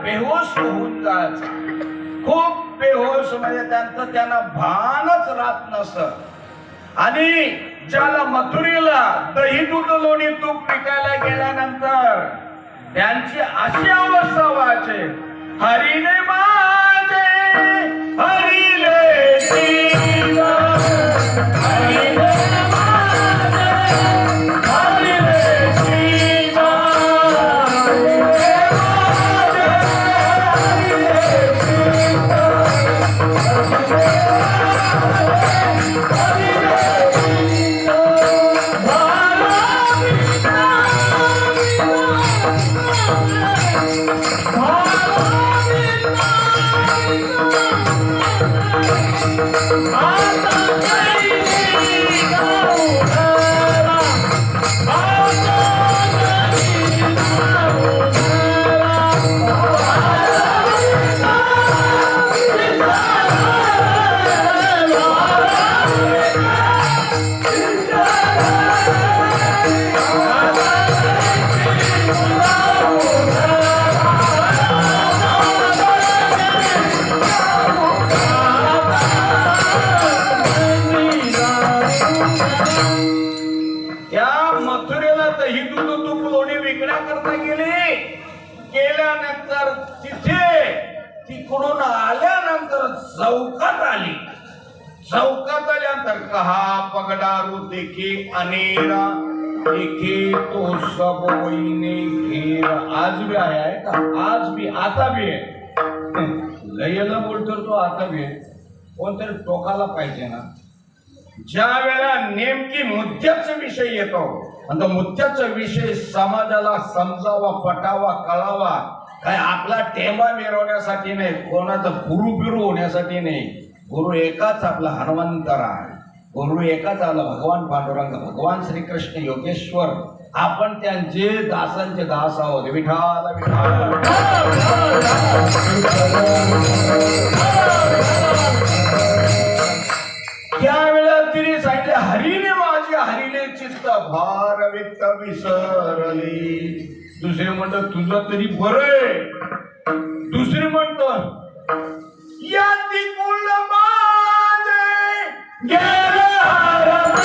बेहोश होऊन जायचा. खूप बेहोश म्हणजे त्यांना भानच राहत नसत. आणि ज्याला मथुरेला दही दूध लोणी तूप विकायला गेल्यानंतर त्यांची अशी अवस्था व्हायची, हरीने माझे हरिले जीवा, हरिले माझे हरिले जीवा, हरिले माझे हरिले जीवा, चौकात आल्यानंतर कहा पगडारू देखे अनेरा देखे तो सब ने घेरा. आज भी आहे का? आज भी, आता भी आहे. लयला बोलतो तो आता भी आहे. कोणतरी टोकाला पाहिजे ना. ज्या वेळेला नेमकी मुद्द्याचा विषय येतो आणि मुद्द्याचा विषय समाजाला समजावा, पटावा, कळावा, काय आपला टेंबा मिरवण्यासाठी नाही, कोणाचा गुरु बिरू होण्यासाठी नाही. गुरु एकाच आपला हनुमंतराय, गुरु एकाच आला भगवान पांडुरंग, भगवान श्रीकृष्ण योगेश्वर. आपण त्यांचे दासांचे दास आहोत. विठाल विठाल. त्यावेळेला तिने सांगितले, हरीने माझे हरीने चित्त भार वित्त विसरली. दुसरे म्हणतात तुझं तरी बरंय. दुसरे म्हणतात या कुल माझे गेले हरमारी,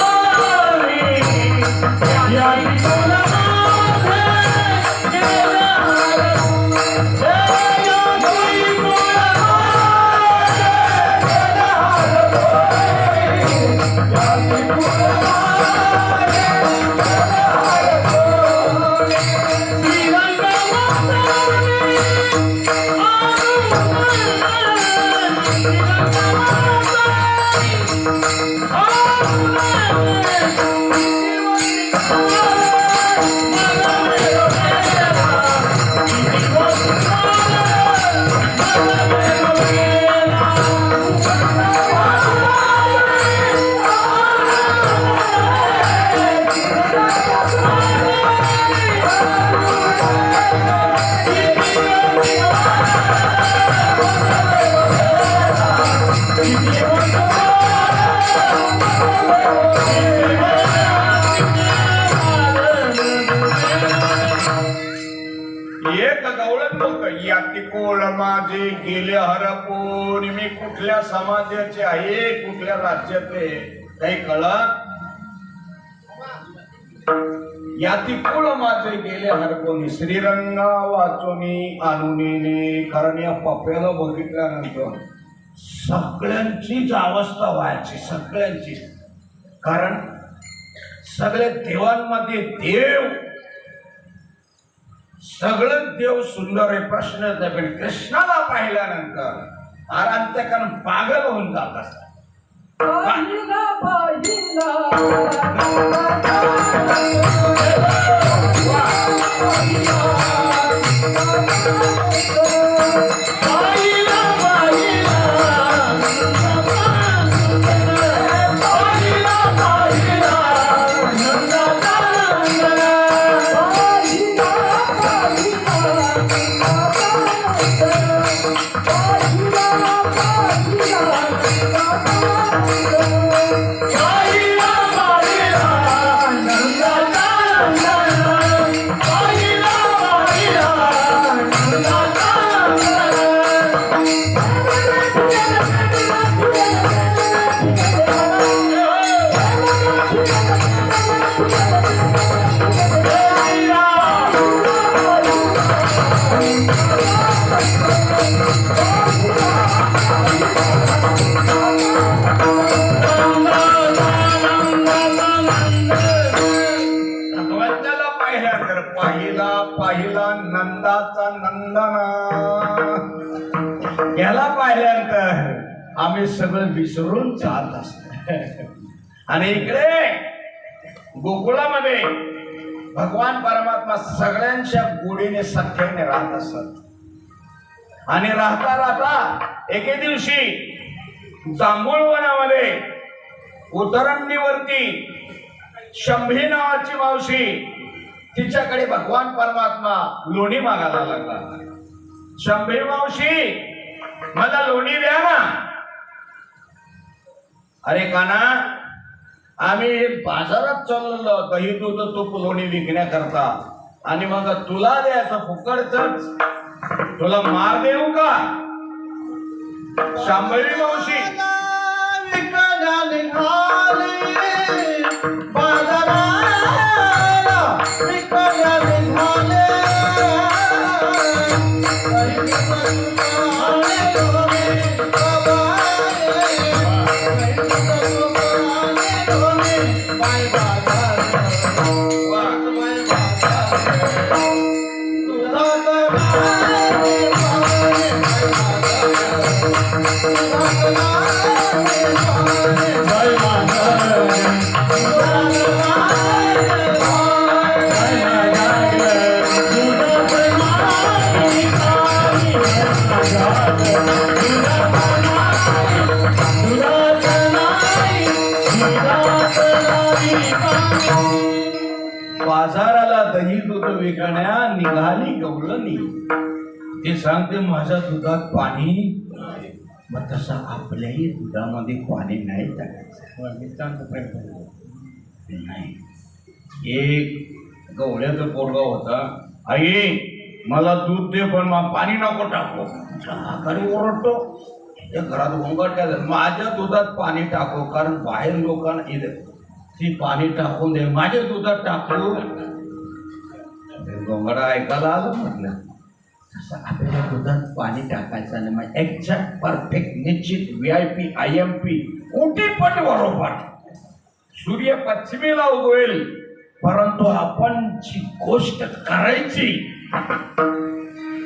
या कुल माझे गेले हरमारी, या कुल माझे गेले हरमारी, या कुल माझे माझे गेले हरपून. मी कुठल्या समाजाचे आहे, कुठल्या राज्याचे काही कळत. याती कुळ माझे गेले हरपून, श्रीरंगा वाचोनी आणुनीने. कारण या पप्याला बघितल्यानंतर सगळ्यांचीच अवस्था व्हायची, सगळ्यांची. कारण सगळ्या देवांमध्ये देव, सगळं देव सुंदर आहे, प्रश्नच नाही. पण कृष्णाला पाहिल्यानंतर आरांतकान पागल होऊन जात असतात. याला पाहिल्यानंतर आम्ही सगळं विसरून जात असतो. आणि इकडे गोकुळामध्ये भगवान परमात्मा सगळ्यांच्या गोडीने सख्याने राहत असत. आणि राहता राहता एके दिवशी जांभूळवनामध्ये उतरंडीवरती शंभी नावाची मावशी, तिच्याकडे भगवान परमात्मा लोणी मागायला लागला. शंभी मावशी, मला लोणी द्या ना. अरे काना, आम्ही बाजारात चाललो दही दूध तूप लोणी विकण्याकरता, आणि मग तुला द्यायचं फुकटच, तुला मार देऊ का? शांभवी मावशी, बाजाराला दही दूध विकण्या निघाली गवळणी. ते सांगते माझ्या दुधात पाणी, मग तसं आपल्याही दुधामध्ये पाणी नाही टाकायचं. नाही. एक गवळ्याचं पोरगा होता, आई मला दूध दे पण पाणी नको टाकू. घरी ओरडतो, त्या घरात गोंगाट काय झालं, माझ्या दुधात पाणी टाकू, कारण बाहेर लोकांना येत ती पाणी टाकून दे, माझ्या दुधात टाकू. गोंगाडा ऐकायला आलं. म्हटलं तसं आपल्याला दुधात पाणी टाकायचं नाही. मग एक्झॅक्ट परफेक्ट निश्चित VIP IMP कोटीपट बरोबर सूर्य पश्चिमेला उगवेल, परंतु आपण जी गोष्ट करायची,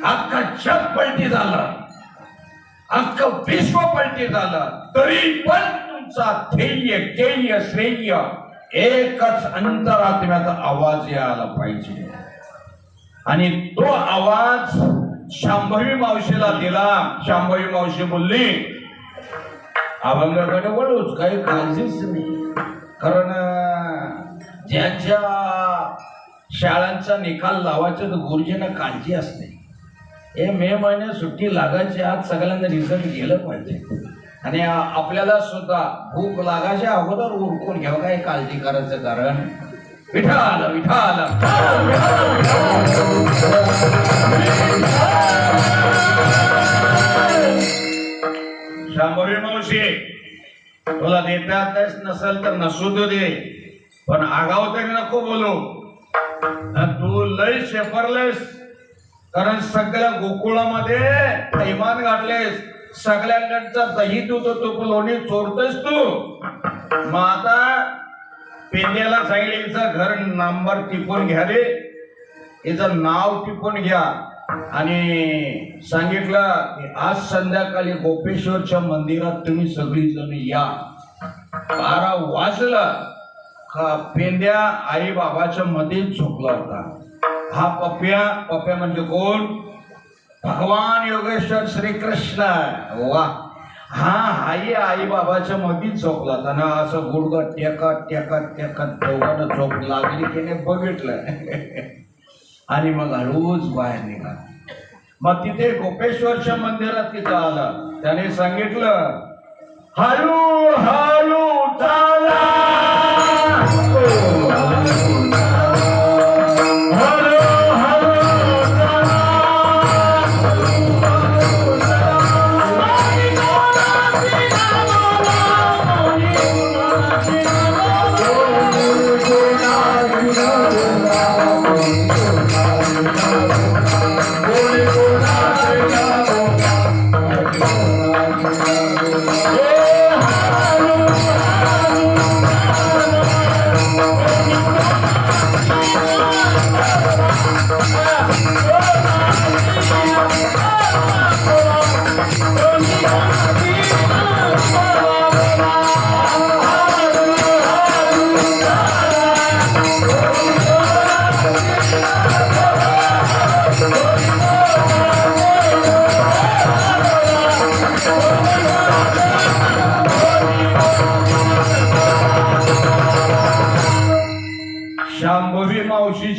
अख्खा जग पलटी झालं, अख्खं विश्व पलटी झालं, तरी पण तुमचा ध्येय श्रेय एकच, अंतरात्म्याचा आवाज यायला पाहिजे. आणि तो आवाज शांभवी मावशीला दिला. शांभवी मावशी बोलली, अभंगाकडे वळूच, काही काळजीच नाही, कारण ज्यांच्या शाळांचा निकाल लावायचा तर गुरुजींना काळजी असते. हे मे महिन्यात सुट्टी लागायची, आज सगळ्यांना रिझल्ट गेलं पाहिजे, आणि आपल्याला सुद्धा भूक लागायच्या अगोदर उरकून घ्यावं, काय काळजी करायचं कारण विठाल विठाल. शांभवी मावशी, तुला देता येत नसेल तर नसू दे, पण आगाव तरी नको बोलू. तू लय शेफरलेस, कारण सगळ्या गोकुळामध्ये थैमान घातलेस, सगळ्यांकडचा दही दूध तूप लोणी चोरतोस तू. मग आता पेंड्याला सांगितलं घर नंबर टिपून घ्या रे, हिचं नाव टिपून घ्या, आणि सांगितलं की आज संध्याकाळी गोपेश्वरच्या मंदिरात तुम्ही सगळी जण या. 12 वाजलं का पेंड्या आई बाबाच्या मध्ये झोपला होता. हा पप्प्या म्हणजे कोण? भगवान योगेश्वर श्रीकृष्ण. वा, हा आई आई बाबाच्या मध्ये झोपला होता ना. असं गुडघा टेकत टेकत टेकत दोघांना झोप लागली की नाही बघितलं. आणि मग हळूच बाहेर निघाला. मग तिथे गोपेश्वरच्या मंदिरात तिथं आला. त्याने सांगितलं, हळू हळू चाला,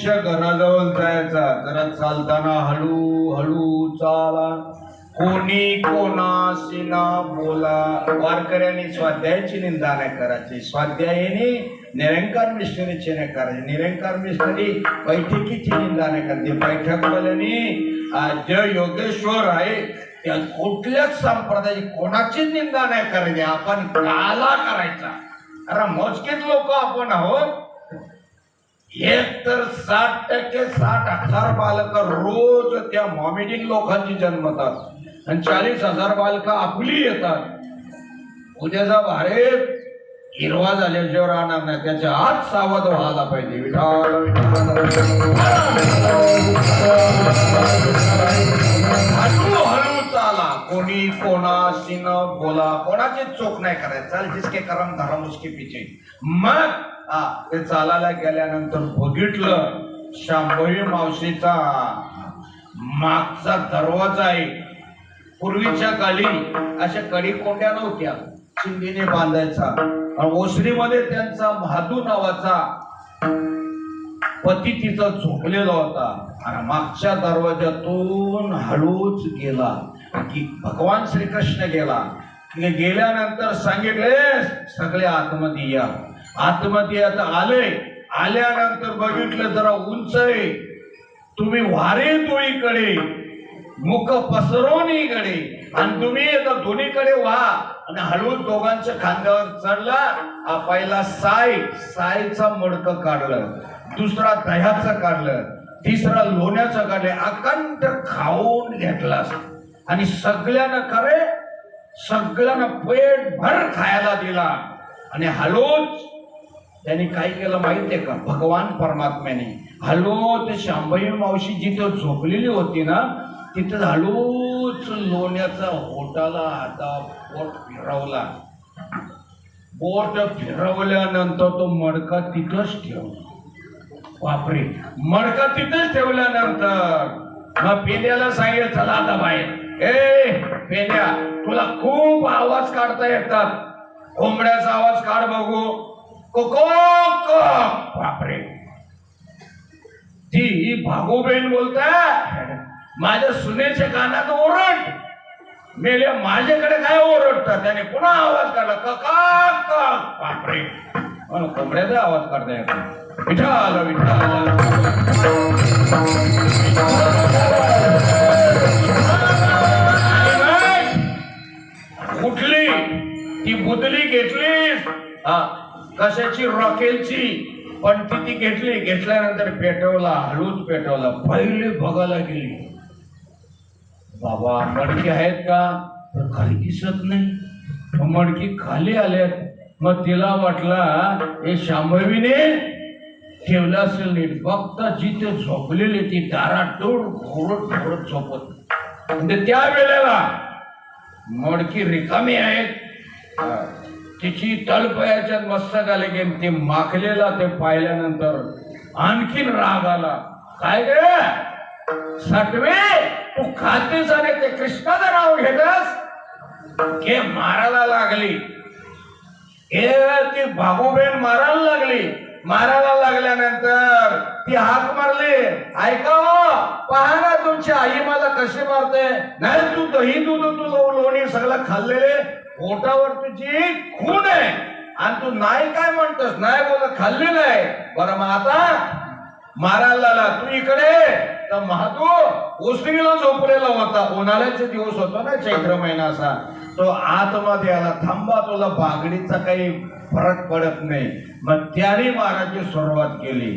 मावशीच्या घराजवळ जायचा, जरा चालताना हळू हळू चाला, कोणी कोणाशी ना बोला. वारकऱ्यांनी स्वाध्यायाची निंदा नाही करायची, स्वाध्यायाने निरंकार मिस्टरीची नाही करायची, निरंकार मिस्टरी बैठकीची निंदा नाही करायची. बैठकवाल्यांनी जे योगेश्वर आहे त्या कुठल्याच संप्रदायाची कोणाची निंदा नाही करायची, आपण काला करायचा. अरे मोजकेच लोक आपण आहोत. एक तर 60% 60,000 बालक रोज त्या मॉमेडियन लोकांची जन्मतात आणि 40,000 बालक आपली येतात. उद्याचा भारत हिरवा झाल्याशिवाय राहणार नाही, त्याच्या आत सावध व्हायला पाहिजे. विठाल हळू हळू चाला, कोणी कोणाशी न बोला, कोणाची चूक नाही करायची. चाल जिसके करम धरम उसके पीछे. मग ते चालायला गेल्यानंतर बघितलं शांभवी मावशीचा मागचा दरवाजा आहे. पूर्वीच्या काळी अशा कडी कोंड्या नव्हत्या, चिंधीने बांधायचा. ओसरीमध्ये त्यांचा महादू नावाचा पती तिचा झोपलेला होता आणि मागच्या दरवाजातून हळूच गेला की भगवान श्रीकृष्ण गेल्यानंतर सांगितले सगळे आतमध्ये या. आतमध्ये आता आल्यानंतर बघितलं जरा उंच आहे, तुम्ही वारे दोळीकडे मुख पसरवून इकडे आणि तुम्ही आता दोन्हीकडे व्हा. आणि हळूच दोघांच्या खांद्यावर चढला. पहिला सायचा मडकं काढलं, दुसरा दह्याचं काढलं, तिसरा लोण्याचं काढलं, अखंड खाऊन घेतला आणि सगळ्यांना पेट भर खायला दिला. आणि हळूच त्यांनी काय केलं माहितीये का, भगवान परमात्म्याने हळूच शांभवी मावशी जिथं झोपलेली होती ना तिथं हळूच लोण्याचा होटाला आता पोट फिरवला. पोट फिरवल्यानंतर तो मडका तिथंच ठेवला. बापरे, मडका तिथंच ठेवल्यानंतर मग पेंड्याला सांगेल चला आता बाहेर. ए पेंड्या, तुला खूप आवाज काढता येतात, कोंबड्याचा आवाज काढ बघू. कोको. बापरे, ती भागोबेन बोलताय, माझ्या सुनेच्या कानात ओरड. मेले माझ्याकडे काय ओरडतात. त्याने पुन्हा आवाज काढला का. बापरे, मला कोंबड्याचा आवाज काढता येतो. विठाल विठाल. उठली ती बुदली घेतली कशाची, रॉकेलची, पण ती घेतली. घेतल्यानंतर पेटवला, हळूच पेटवला. पहिले बघायला गेली, बाबा मडकी आहेत का, तर खाली दिसत नाही. मडकी खाली आल्यात. मग तिला वाटला हे शांभवीने ठेवलं असेल नीट. बघता जिथे झोपलेली ती दारातून घोरत झोपत. म्हणजे त्या वेळेला मडकी रिकामी आहेत, तिची तळपायाच्या मस्तक आले की ते माखलेला ते पाहिल्यानंतर आणखीन राग आला. काय गे सटवे, तू खातेस आणि ते कृष्णाचं नाव घेतस. हे मारायला लागली. ती भागोबेन मारायला लागली. मारायला लागल्यानंतर ती हाक मारली, ऐका पहा ना तुमची आई मला कशी मारते. नाही तू दही दूध तू लोणी सगळं खाल्लेले, पोटावर तुझी खून आहे आणि तू नाही काय म्हणतोस. नाही बोल खाल्लेलं आहे. बरं मग आता मारायला लागला. तू इकडे तर महातू ओसरीला झोपलेला होता. उन्हाळ्याचे दिवस होता ना, चैत्र महिना असा. तो आतमध्ये आला. थांबा, तुला बागडीचा काही फरक पडत नाही. मग त्याने मारायची सुरुवात केली.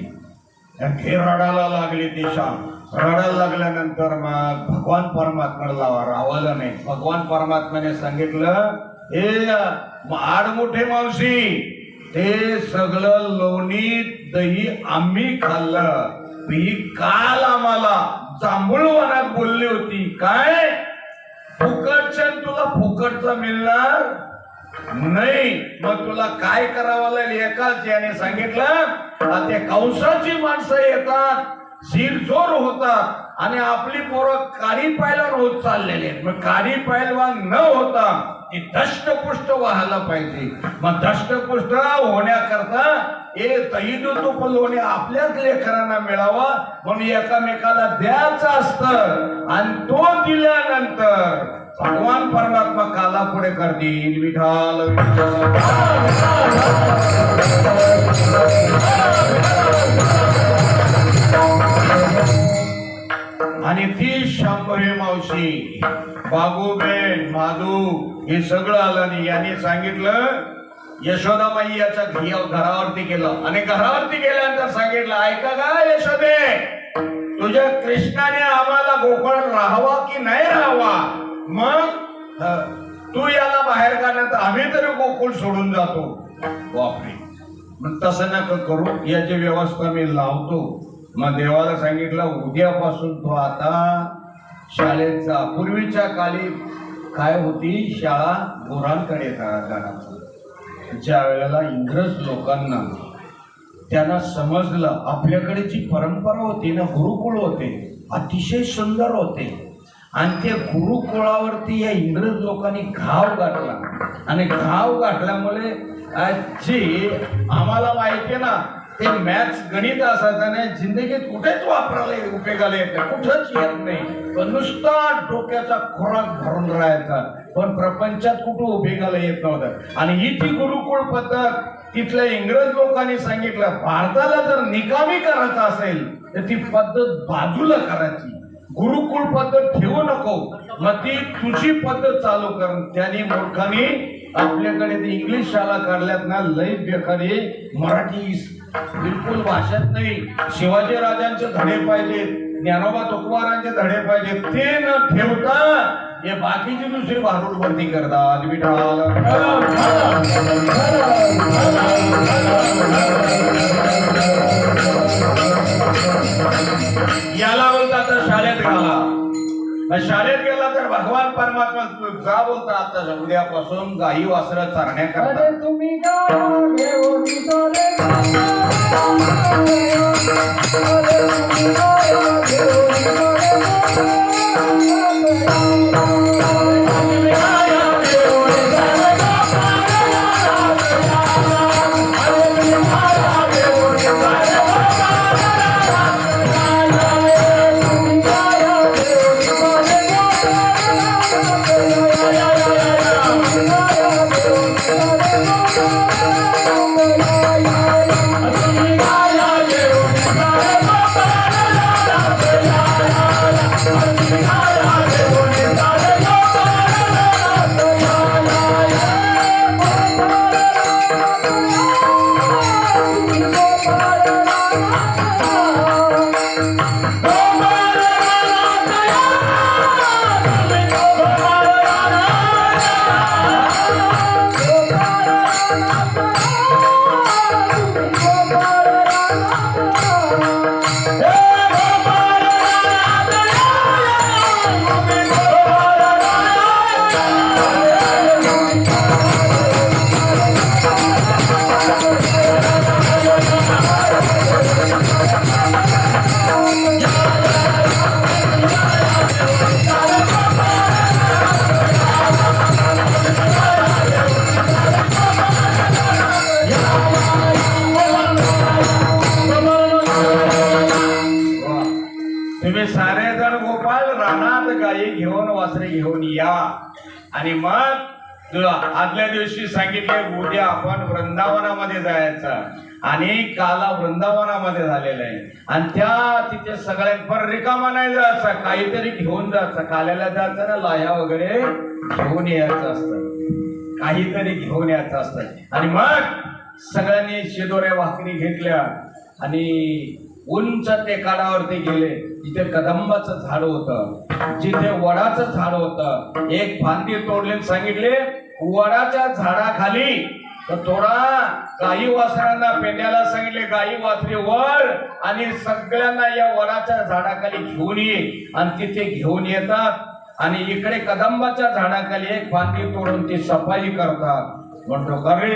रडायला लागली दिशा. रडायला लागल्यानंतर मग भगवान परमात्म्याला रावलं नाही. भगवान परमात्म्याने सांगितलं, हे आडमुठे मावशी, ते सगळं लोणी दही आम्ही खाल्लं. ही काल आम्हाला जांभूळवनात बोलली होती, काय फुकटच्या तुला फुकटचं मिळणार नाही. मग तुला काय करावं लागेल. एकाच याने सांगितलं, ते कंसाची माणसं येतात, शिरजोर होतात आणि आपली पोरं काडी पैलवान होत चाललेले. मग काडी पैलवान न होता ती धष्टपुष्ट व्हायला पाहिजे. मग धष्टपुष्ट होण्याकरता तूप लोणी आपल्याच लेकरांना मिळावा म्हणून एकामेकाला द्यायचं असतं. आणि तो दिल्यानंतर भगवान परमात्मा काला पुढे करतील. विठाल आणि ती शांभवी मावशी, बागूबेन, माधू हे सगळं आलं नाही. यांनी सांगितलं यशोदामाई याच्या घरावरती गेलं आणि घरावरती गेल्यानंतर सांगितलं, ऐका का यशोदे, तुझ्या कृष्णाने आम्हाला गोकुळ राहावा की नाही राहावा, मग तू याला बाहेर काढण्यात आम्ही तरी गोकुळ सोडून जातो. बापरे, मग तसं नका करू, याची व्यवस्था मी लावतो. मग देवाला सांगितलं उद्यापासून तो आता शाळेत जा. पूर्वीच्या काळी काय होती, शाळा गुरांकडे जाणार. ज्या वेळेला इंग्रज लोकांना त्यांना समजलं आपल्याकडे जी परंपरा होती ना, गुरुकुळ होते, अतिशय सुंदर होते, आणि ते गुरुकुळावरती या इंग्रज लोकांनी घाव गाठला. आणि घाव गाठल्यामुळे जे आम्हाला माहिती ना, ते मॅथ्स गणित असायचं नाही, जिंदगीत कुठेच वापरायला उपयोगाला येत नाही, कुठंच येत नाही, पण नुसता डोक्याचा खोराक भरून राहायचा, पण प्रपंचात कुठं उपयोगाला येत नव्हतं. आणि ही ती गुरुकुळ पद्धत तिथल्या इंग्रज लोकांनी सांगितलं, भारताला जर निकामी करायचं असेल तर ती पद्धत बाजूला करायची, गुरुकुळ पद्धत ठेवू नको, मग ती तुझी पद्धत चालू कर. त्यांनी मूर्खांनी आपल्याकडे ती इंग्लिश शाळा काढल्यात ना, लई बेकारी, मराठी बिलकुल भाषेत नाही. शिवाजी राजांचे धडे पाहिजे, ज्ञानोबा तुकोबारांचे धडे पाहिजे, ते न ठेवता हे बाकीची दुसरी भारूड भरती करतात. याला बोलतात शाळेत घाला. शाळेत गेला तर भगवान परमात्मा जा बोलता, आता उद्यापासून गाई वासरं चारण्याकरता तुम्ही घेऊन वासरे घेऊन या. आणि मग आदल्या दिवशी सांगितले उद्या आपण वृंदावनामध्ये जायचं, आणि काला वृंदावनामध्ये झालेला आहे, आणि त्या तिथे सगळ्यांपर रिकामा नाही जायचं, काहीतरी घेऊन जायचं. काल्याला जायचं ना, लाह्या वगैरे घेऊन यायचं असतं, काहीतरी घेऊन यायचं असतं. आणि मग सगळ्यांनी शिदोऱ्या भाकरी घेतल्या आणि उंच टेकाडावरती गेले. जिथे कदंबाचं झाड होतं, जिथे वडाचं झाड होतं, एक फांदी तोडले. सांगितले वडाच्या झाडाखाली तर थोडा गाई वासरांना पेंड्याला सांगितले गाई वासरे वळ, आणि सगळ्यांना या वडाच्या झाडाखाली घेऊन ये. आणि तिथे घेऊन येतात आणि इकडे कदंबाच्या झाडाखाली एक फांदी तोडून ती सफाई करतात. म्हणतो का रे,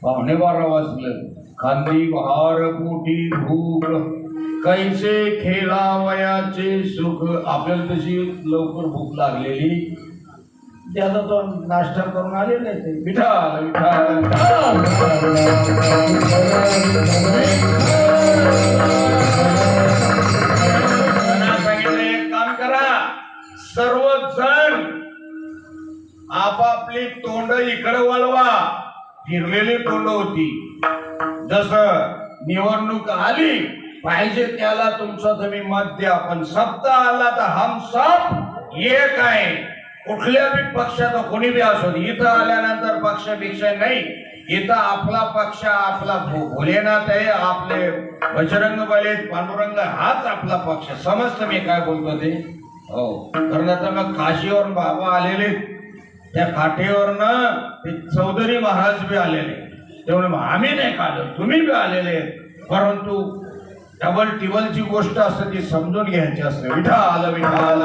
12:15 वाजलं, खांदी बहार पोटी भूक, कैसे खेळावयाचे सुख. आपल्याला तशी लवकर भूक लागलेली त्याचा तो नाश्ता करून आलेला आहे ते. विठाल विठाल विठाल. सांगितलं एक काम करा, सर्वजण आपापली तोंड इकडे वळवा. फिरलेली तोंड होती. जसं निवडणूक आली पाहिजे त्याला तुमचं तुम्ही मत द्या, पण सप्ताह आला तर हम सब एक आहे. कुठल्या बी पक्षाचा कोणी बी असो, इथं आल्यानंतर पक्षपेक्षा नाही. इथं आपला पक्ष आपला भोलेनाथ आहे, आपले बजरंग बली पांडुरंग हाच आपला पक्ष. समजतं मी काय बोलतो ते? हो, कारण आता मग काशीवर बाबा आलेले, त्या काठेवरनं ते चौधरी महाराज बी आलेले. तेवढे आम्ही नाही आलो, तुम्ही बी आलेले, परंतु डबल टिबलची गोष्ट असते ती समजून घ्यायची असते. विठाल विठाल.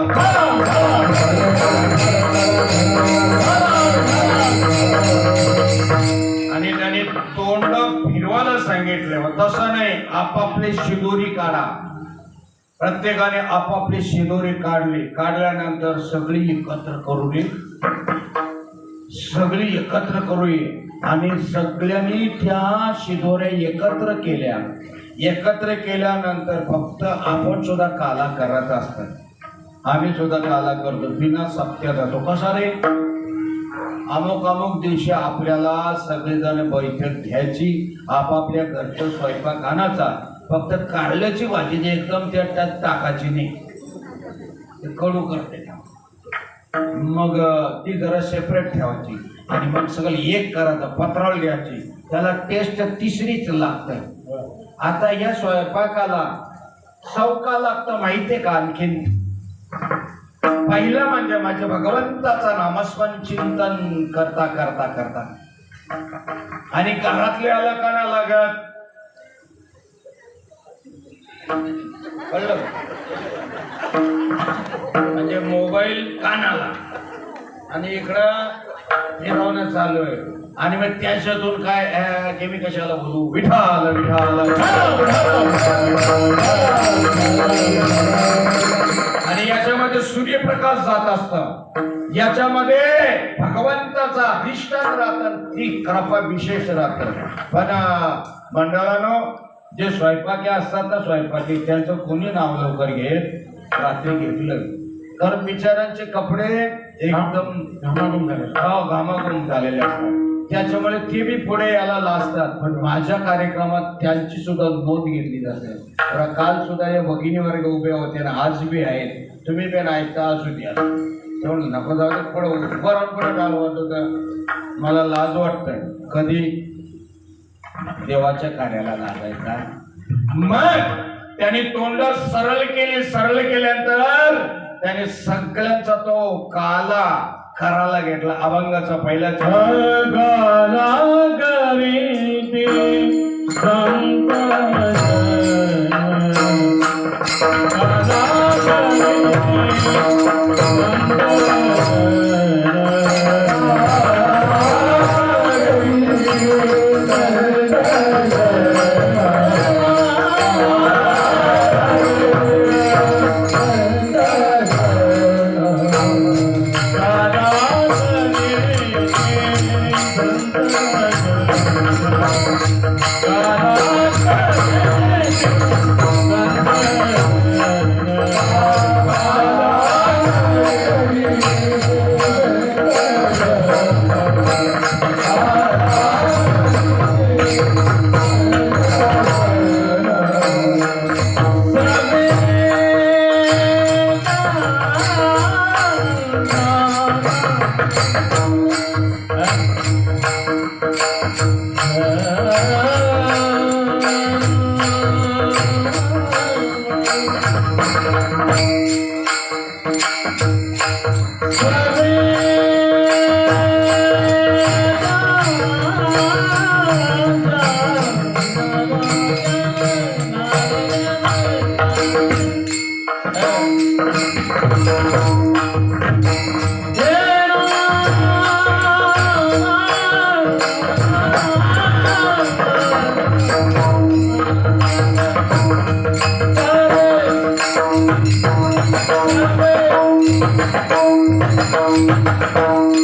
आणि त्याने तोंड फिरवायला सांगितलं. तसं नाही, आपापले शिदोरी काढा. प्रत्येकाने आपापली शिदोरी काढली. काढल्यानंतर सगळी एकत्र करू नये, सगळी एकत्र करूये. आणि सगळ्यांनी त्या शिदोऱ्या एकत्र केल्या. एकत्र केल्यानंतर फक्त आपण सुद्धा काला करत असतात. आम्ही सुद्धा काला करतो, बिना सप्त्या जातो. कसा रे? अमुक अमुक दिवशी आपल्याला सगळेजण बैठक घ्यायची, आपापल्या घरचं स्वयंपाक आणायचा. फक्त कारल्याची भाजी एकदम त्यात टाकायची नाही, ते कडू करते. मग ती जरा सेपरेट ठेवायची आणि मग सगळं एक करायचं. पत्रावळ घ्यायची, त्याला टेस्ट तिसरीच लागतं. आता या स्वयंपाकाला सौका लागतं माहितीये का? आणखीन पहिलं म्हणजे माझ्या भगवंताचा नामस्मरण चिंतन करता करता करता. आणि घरातल्याला का ना लागत? कळलं? म्हणजे मोबाईल कानाला आणि इकडं फिरवणं चालू आहे. आणि मग त्याच्यातून काय की मी कशाला बोलू? विठाल विठाल. आणि याच्यामध्ये सूर्यप्रकाश जात असत, याच्यामध्ये भगवंताचा अधिष्ठान राहतं, ती कृपा विशेष राहतं. पण मंडळानो, जे स्वयंपाकी असतात ना, स्वयंपाकी, त्यांचं कोणी नाव लवकर घेत? रात्री घेतलं तर बिचारांचे कपडे एकदम घामाघूम झाले, घामाघूम झालेले असतात. त्याच्यामुळे ते बी पुढे याला लाजतात. पण माझ्या कार्यक्रमात त्यांची सुद्धा नोंद घेतली जाते. काल सुद्धा या भगिनी वर्ग उभे होते ना, आज बी आहेत. तुम्ही बी ऐकता असू द्या, तेवढं नको जाऊ दे. पुढं बरोबर घालवत होतं. मला लाज वाटतंय. कधी देवाच्या कार्याला लागायचा. मग त्याने तोंड सरळ केली. सरळ केल्यानंतर त्याने सगळ्यांचा तो काला करायला घेतला. अभंगाचा पहिला गाला गरीबी Thank you.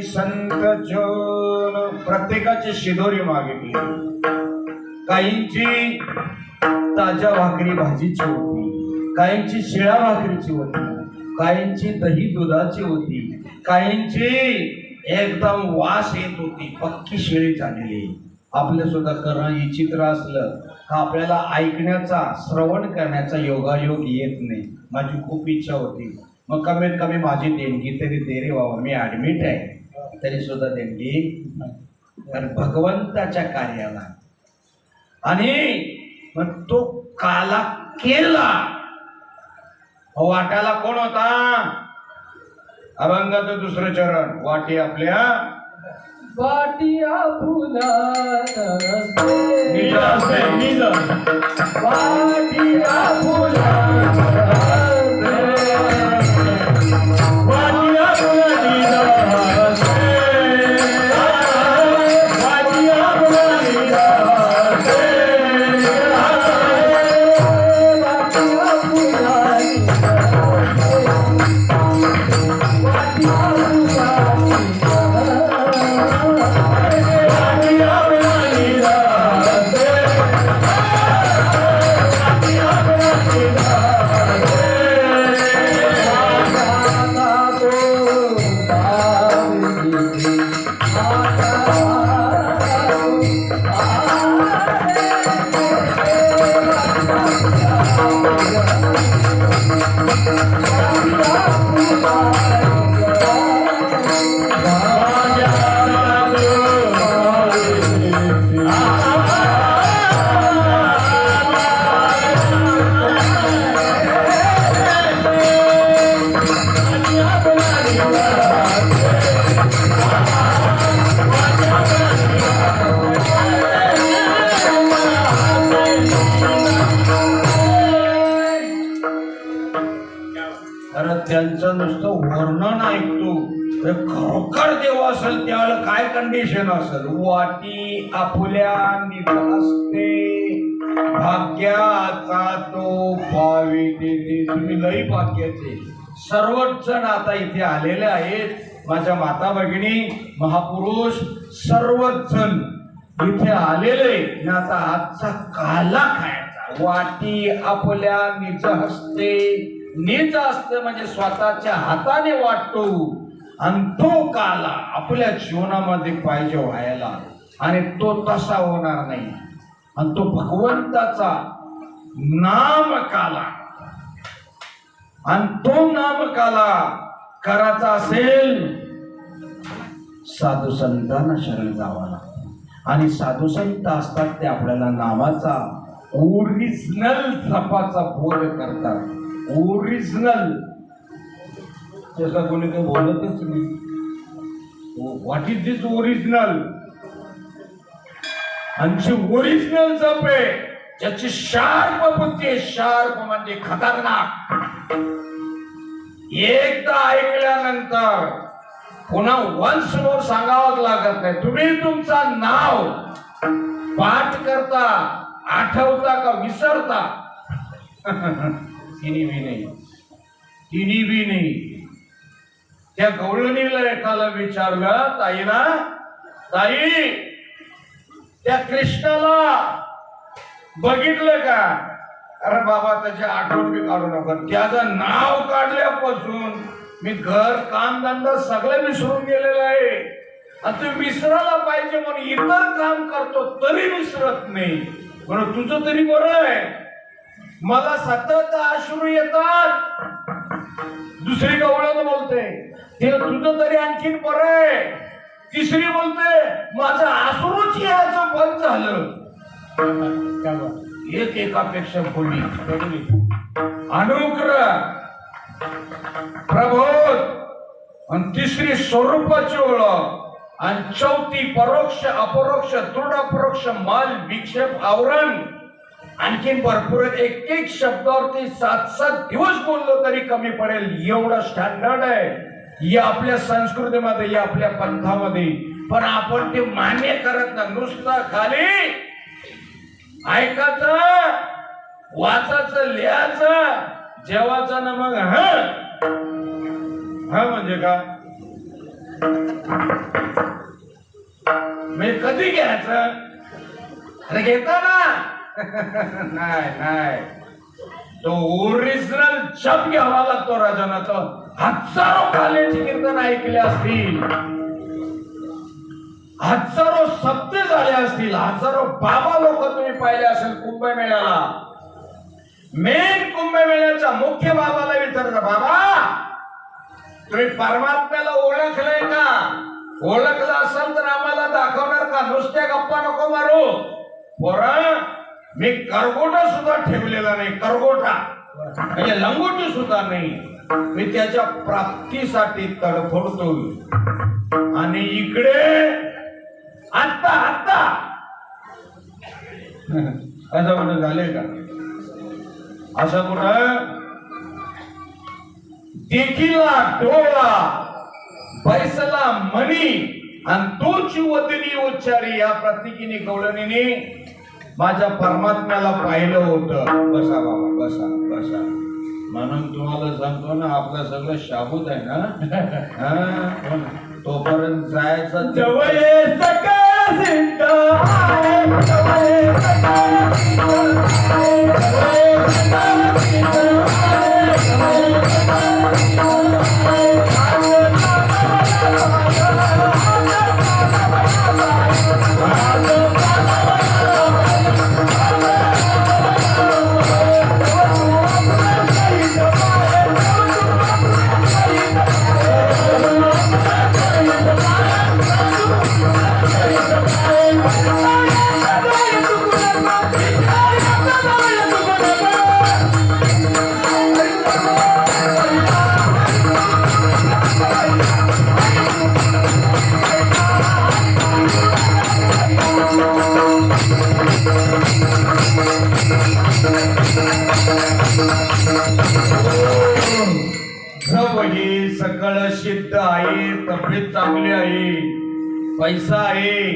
संत जन प्रत्येकाची शिदोरी मागितली. काहींची ताज्या भाकरी भाजीची होती, काहींची शिळ्या भाकरीची होती, काहींची दही दुधाची होती, काहींची एकदम वास येत होती, पक्की शिळी झालेली. आपल्या सुद्धा करणं विचित्र असलं का आपल्याला ऐकण्याचा श्रवण करण्याचा योगायोग येत नाही. माझी खूप इच्छा होती, मग कमीत कमी माझी देणगी तरी दे रे बाबा, मी ऍडमिट आहे तरी सुद्धा देणगी. कारण भगवंताच्या कार्याला आणि मग तो काला केला. वाट्याला कोण होता? अभंगाचं दुसरं चरण. वाटी आपल्या वाटिया फुला वाटिया फुला त्यांचं नुसतं वर्णन ऐकतो तर खरोखर देव असेल त्यावेळेला काय कंडिशन असेल. वाटी आपुल्या नित असते, भाग्याचा तो भाविते. तुम्ही लई भाग्याचे. सर्वच जण आता इथे आलेले आहेत. माझ्या माता भगिनी, महापुरुष सर्वच जण इथे आलेले. आता आजचा काला खायचा. वाटी आपल्या निज हस्ते. निज असते म्हणजे स्वतःच्या हाताने वाटतो. आणि तो काला आपल्या जीवनामध्ये पाहिजे व्हायला, आणि तो तसा होणार नाही. आणि तो भगवंताचा नाम काला. आणि तो नाम काला करायचा असेल साधू संतांना शरण जावा लागतं. आणि साधू संत असतात ते आपल्याला नामाचा ओरिजिनल जपाचा बोध करतात. ओरिजिनल तसं कोणी काही बोलतच नाही. What is this original? आणि ओरिजिनल जप आहे ज्याची शार्प बुद्धी आहे. शार्प म्हणजे खतरनाक. एकदा ऐकल्यानंतर पुन्हा वन्स मोर सांगावंच लागत नाही. तुम्ही तुमचा नाव पाठ करता, आठवता का विसरता? तिन्ही बी नाही, तिन्ही बी नाही. त्या गवळणीला एकाला विचारलं, ताईला, ताई त्या कृष्णाला बघितलं का? अरे बाबा त्याची आठवण बी काढू नका. त्याचं नाव काढल्यापासून मी घर काम धंदा सगळं विसरून गेलेलं आहे. आणि तू विसरायला पाहिजे म्हणून इतर काम करतो तरी विसरत नाही. म्हणून तुझं तरी बरं आहे. मला सतत अश्रू येतात. दुसरी गवळण बोलते ते तुझं तरी आणखीन बरं आहे. तिसरी बोलते माझं अश्रूच यायचं बंद झालं. एक एकापेक्षा बोलली. अनुग्रह, प्रबोध, आणि तिसरी स्वरूपाची ओळख, आणि चौथी परोक्ष अपरोक्ष दृढ अपरोक्ष माल विक्षेप आवरण. आणखीन भरपूर एक एक शब्दावरती 7-7 दिवस बोललो तरी कमी पडेल एवढं स्टँडर्ड आहे या आपल्या संस्कृतीमध्ये, या आपल्या पंथामध्ये. पण आपण ते मान्य करत नाही. नुसतं खाली ऐकायचं, वाचायचं, लिहायचं, जेवायचं ना मग हा म्हणजे का मी कधी घ्यायचं? अरे घेता ना. नाही नाही, तो ओरिजिनल जप घ्यावा लागतो राजांना. तो हजारो कालेची कीर्तन ऐकले असतील, हजारो सप्ते झाले असतील, हजारो बाबा लोक तुम्ही पाहिले असेल कुंभमेळ्याला. मेन कुंभमेळ्याच्या मुख्य बाबाला विचारलं, बाबा तुम्ही परमात्म्याला ओळखलंय का? ओळखलं असेल तर आम्हाला दाखवणार का? नुसत्या गप्पा नको मारू. पोरा, मी करगोटा सुद्धा ठेवलेला नाही. करगोटा म्हणजे लंगोटी सुद्धा नाही. मी त्याच्या प्राप्तीसाठी तडफडतोय. आणि इकडे आता आता असं कुठं झालंय का? असं कुठं? देखीला डोळा, बैसला मनी, आणि तोची वदनी उच्चारी. या प्रतीकीने गवळणीने माझ्या परमात्म्याला पाहिलं होतं. बसा बाबा, बसा बसा. म्हणून तुम्हाला सांगतो ना, आपलं सगळं शाबूत आहे ना. तोपर्यंत जायचं जवळ सकाळ सिद्ध आहे, जवळ सकाळ सिद्ध आहे, जवळ सकाळ सिद्ध आहे, जवळ सकाळ सिद्ध सगळं सिद्ध आहे, तब्येत चांगली आहे, पैसा आहे,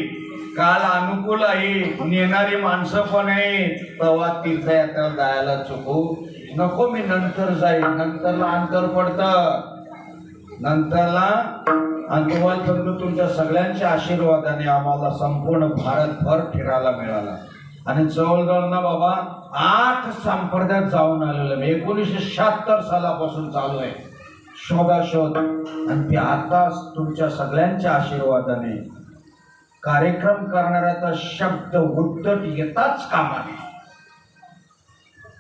काल अनुकूल आहे, नेणारी माणसं पण आहेत. तेव्हा तीर्थयात्रा जायला चुकू नको. मी नंतर जाईल. नंतरला अंतर पडतं, नंतरला. आणि तुम्हाला समजा तुमच्या सगळ्यांच्या आशीर्वादाने आम्हाला संपूर्ण भारतभर फिरायला मिळाला. आणि जवळजवळ ना बाबा 8 संप्रदायात जाऊन आलेलं. 1976 सालापासून चालू आहे शोधाशोध. आणि ते आता तुमच्या सगळ्यांच्या आशीर्वादाने कार्यक्रम करणाऱ्याचा शब्द उद्धट येताच कामा नये.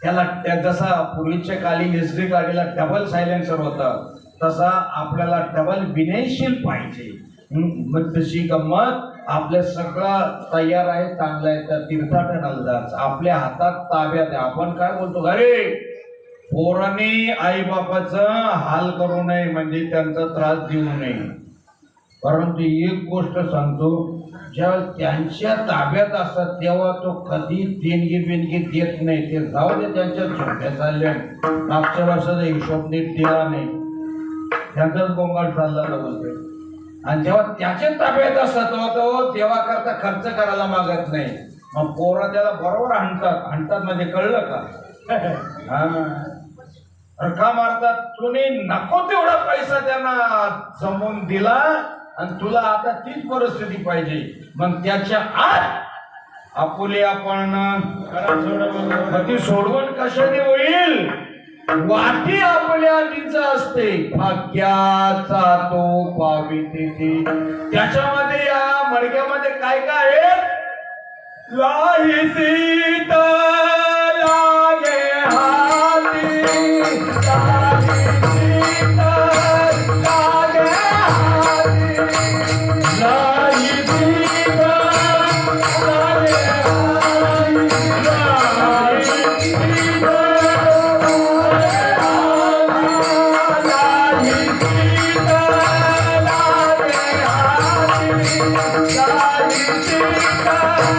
त्याला जसा पूर्वीच्या काली SD गाडीला डबल सायलेन्सर होता, तसा आपल्याला डबल विनयशील पाहिजे. मग तशी गंमत. आपल्या सगळं तयार आहे, चांगलं आहे, तर तीर्थाटनाला जायचं. आपल्या हातात ताब्यात आहे. आपण काय बोलतो, अरे पोरांनी आई बापाचं हाल करू नये, म्हणजे त्यांचा त्रास देऊ नये. परंतु एक गोष्ट सांगतो, जेव्हा त्यांच्या ताब्यात असतात तेव्हा तो कधी देणगी बिनगी देत नाही. ते जाऊ दे, त्यांच्या छोट्या चालल्या. मागच्या वर्षाचा हिशोब नीट दिला नाही. त्याचाच गोंगाट चालला बोलतोय. आणि जेव्हा त्याच्या ताब्यात असत तो तेव्हा करता खर्च करायला मागत नाही. मग पोरं त्याला बरोबर हाणतात म्हणजे कळलं का? हा, का मारतात? तुम्ही नको तेवढा पैसा त्यांना जमवून दिला आणि तुला आता तीच परिस्थिती पाहिजे. मग त्याच्या आत आपुले आपण ती सोडवण कशाने होईल? वाटी आपल्या आधीच असते, भाग्याचा तो पाविते. त्याच्यामध्ये या मडक्यामध्ये काय काय आहे? लाही सीता लागे हाती, लाही सीता लागे हाती, लाही सीता लागे हाती,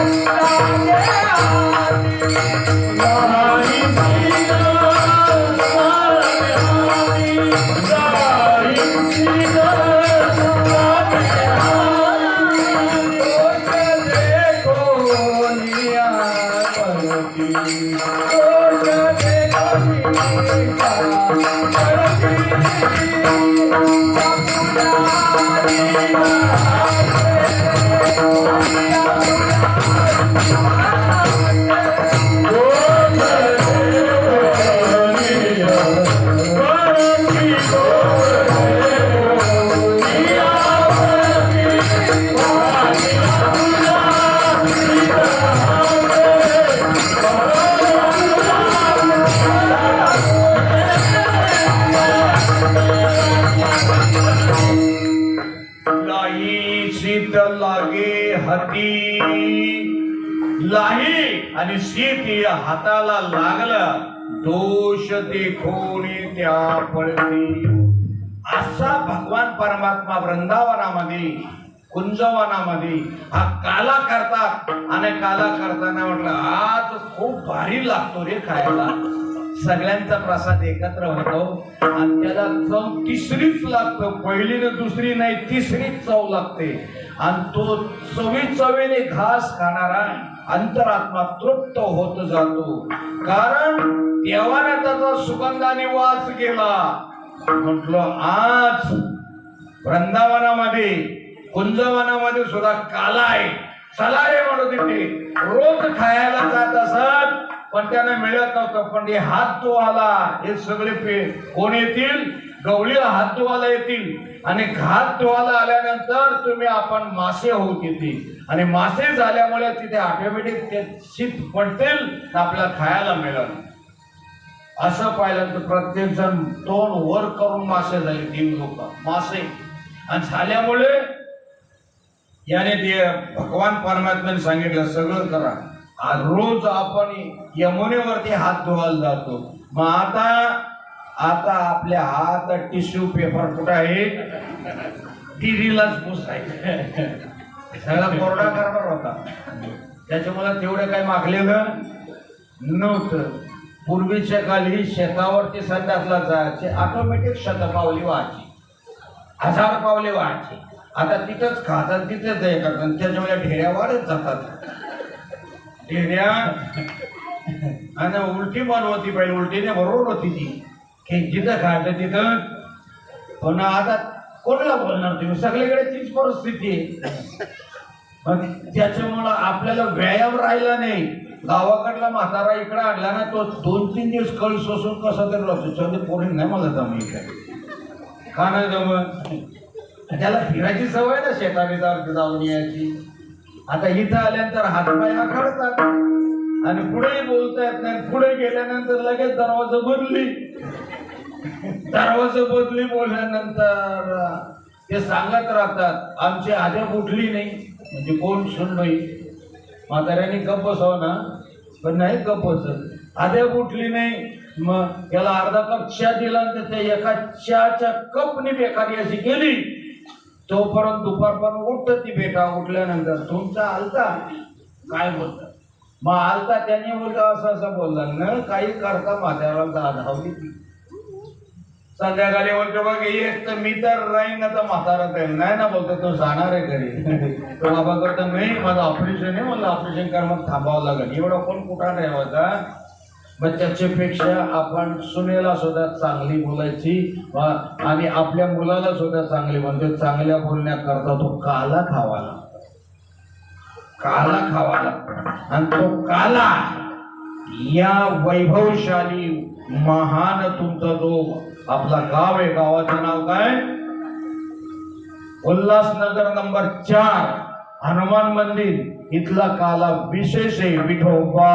लाही सीता लागे हाती, लाही आणि शीत या हाताला लागला, दोष देखोनी त्या पडती. असा भगवान परमात्मा वृंदावनामध्ये कुंजवनामध्ये हा काला करतात. आणि काला करताना म्हटलं आज खूप भारी लागतो रे खायला. सगळ्यांचा प्रसाद एकत्र होतो आणि त्याला चव तिसरीच लागतो. पहिली न दुसरी नाही, तिसरीच चव लागते. आणि तो चवीने घास खाणारा अंतरात्मा तृप्त होत जातो. कारण देवाने त्याचा सुगंधाने वास केला. म्हटलं आज वृंदावनामध्ये कुंजवनामध्ये सुद्धा काला आहे, चला रे म्हणून तिथे रोज खायला जात असत. पण त्यांना मिळत नव्हतं. पण हे हात धुवाला हे सगळे कोण येतील? गवळीला हात धुवाला येतील. आणि हात धुवाला आल्यानंतर तुम्ही आपण मासे होऊ तिथे. आणि मासे झाल्यामुळे तिथे ऑटोमॅटिक ते शीत पडतील, आपल्याला खायला मिळेल. असं पाहिलं तर प्रत्येक जण तोंड वर करून मासे झाले. 3 लोक मासे. आणि झाल्यामुळे याने ते भगवान परमात्म्याने सांगितलं सगळं करा. आज रोज आपण यमुनेवरती हात धुवायला जातो. मग आता आपल्या हात टिश्यू पेपर कुठे आहे? टिरीलाच पुसायचं. सगळा कोरडा कारभार होता. त्याच्यामुळे तेवढं काही मागलेलं नव्हतं. पूर्वीच्या काळी शेतावरती संडासला जायचे, ऑटोमॅटिक शतपावली व्हायची, 1000 पावले व्हायची. आता तिथंच खातात, तिथेच हे करतात. त्याच्यामुळे ढेऱ्या वाढत जातात. ढेऱ्या आणि उलटी मन होती पाहिजे. उलटीने बरोबर होती ती की जिथं खायचं तिथं. पण आता कोणाला बोलणार तुम्ही? सगळीकडे तीच परिस्थिती आहे. मग त्याच्यामुळं आपल्याला व्यायाम राहिला नाही. गावाकडला म्हातारा इकडे आणला ना, तो 2-3 दिवस कळ सोसून कसा तरी लागतो. पोरी नाही मला जम इकडे का नाही जमत? त्याला फिरायची सवय ना, शेताने जाऊन यायची. आता इथं आल्यानंतर हातपाय आखडतात आणि पुढेही बोलता येत नाही. पुढे गेल्यानंतर लगेच दरवाजा बदली बोलल्यानंतर ते सांगत राहतात आमची आद्या उठली नाही. म्हणजे कोण सुनबाई? म्हाताऱ्याने गप्प बसावं ना, पण नाही गप्प बसत. आद्या उठली नाही. मग त्याला अर्धा कप चहा दिला तर त्या एका चहाच्या कपने बेकारी अशी केली. तोपर्यंत दुपारपर्यंत उठत ती बेटा. उठल्यानंतर तुमचा आलता काय बोलता? मग आलता त्याने बोलता असं बोलला न काही करता म्हाताऱ्याला धावली ती. संध्याकाळी बोलतो बघ एक तर मी तर राहीन ना तर म्हातारा तर नाही ना बोलतो तो जाणार आहे घरी तो बाबा करतो नाही माझं ऑपरेशन आहे मला ऑपरेशन कर मग थांबावं लागेल एवढा कोण कुठं नाही होता मग त्याच्यापेक्षा आपण सुनेला सुद्धा चांगली बोलायची आणि आपल्या मुलाला सुद्धा चांगली म्हणतो चांगल्या बोलण्याकरता तो काला खावा लागतो काला खावा लागतो आणि तो काला या वैभवशाली महान तुमचा जो आपला गाव आहे गावाचं नाव काय उल्हासनगर नंबर 4 हनुमान मंदिर इथला काला विशेष आहे विठोबा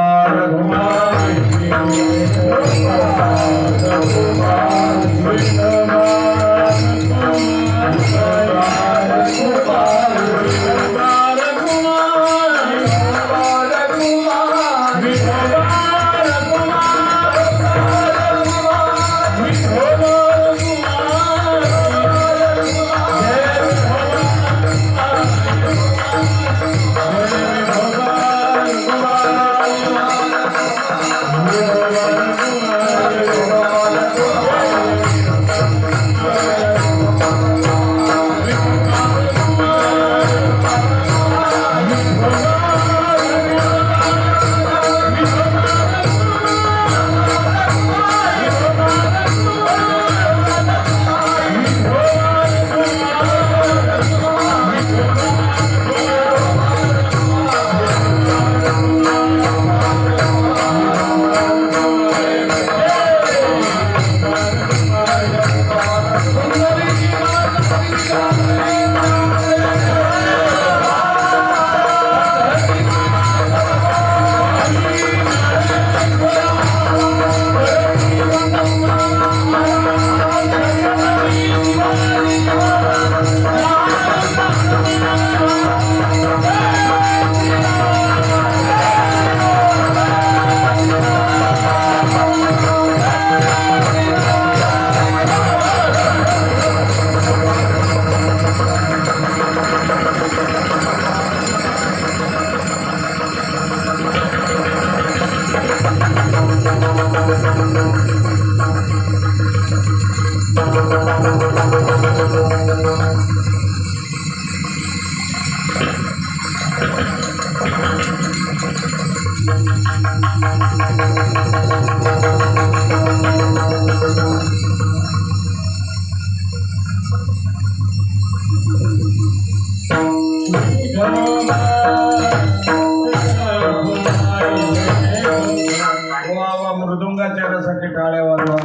मृदुंगाच्या रसाची टाळ्या वाजवा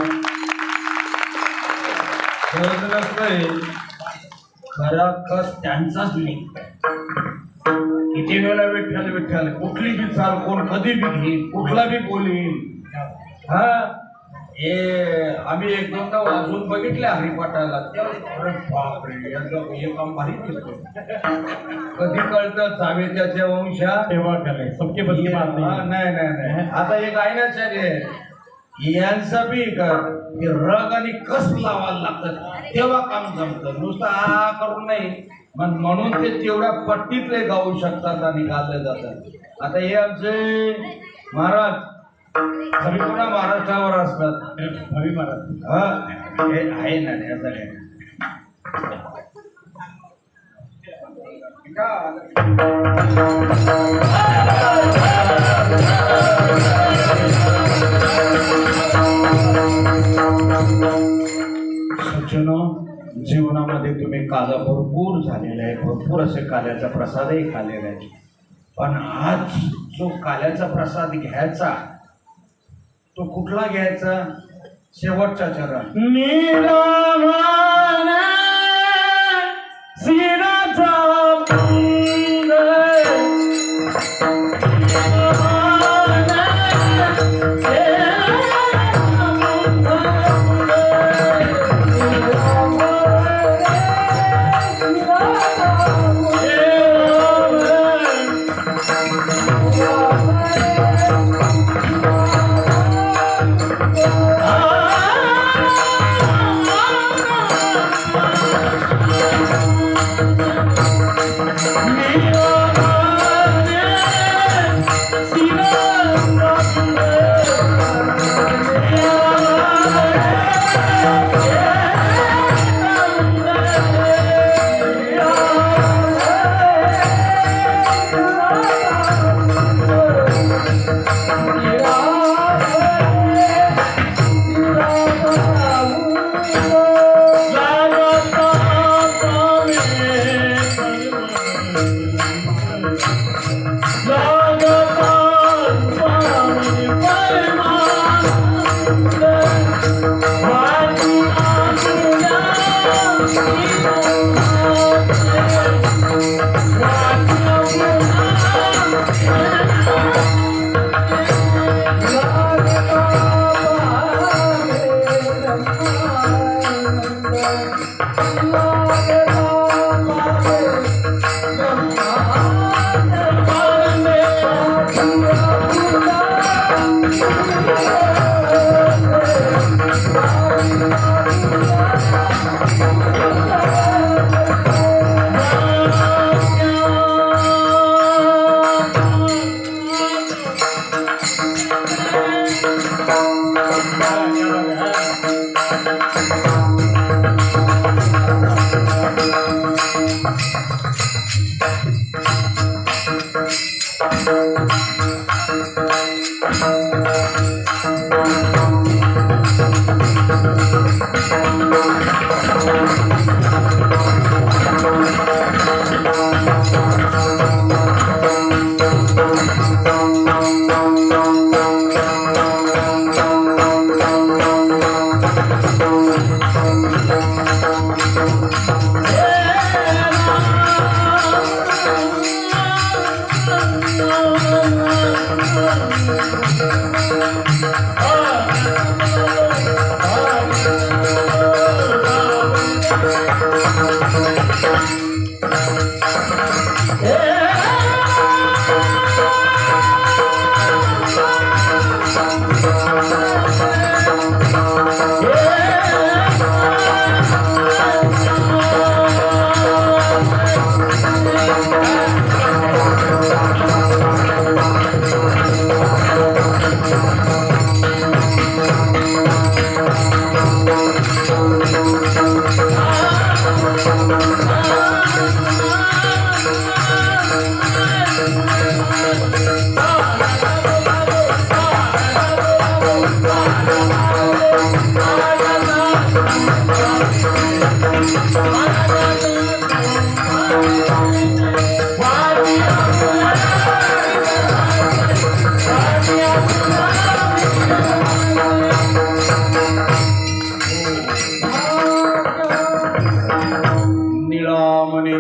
खरा कस त्यांचाच नाही किती वेळा विठ्ठल विठ्ठल कुठली बी चाल कोण कधी बी घेईल कुठला बी बोलील हा हे आम्ही एक दोनदा वाजून बघितले हरिपाठाला बापरे हे काम भारी दिसतो कधी कळतं चावेत्याच्या वंशा तेव्हा करे सबके बदली बात नाही नाही नाही नाही आता एक आहे ना चार्य यांचं बी हे रग आणि कस लावायला लागतात तेव्हा काम जमतं नुसतं आ करून नाही म्हणून ते तेवढ्या पट्टीतले गाऊ शकतात आणि गायले जातात आता हे आमचे महाराज सगळी पुन्हा महाराष्ट्रावर असतात हवी महाराज हा हे आहे ना याचं आहे सज्जनो जीवनामध्ये तुम्ही काला भरपूर झालेला आहे भरपूर असे काल्याचा प्रसादही खाल्लेला आहे पण आज जो काल्याचा प्रसाद घ्यायचा तो कुठला घ्यायचा शेवटचा चरण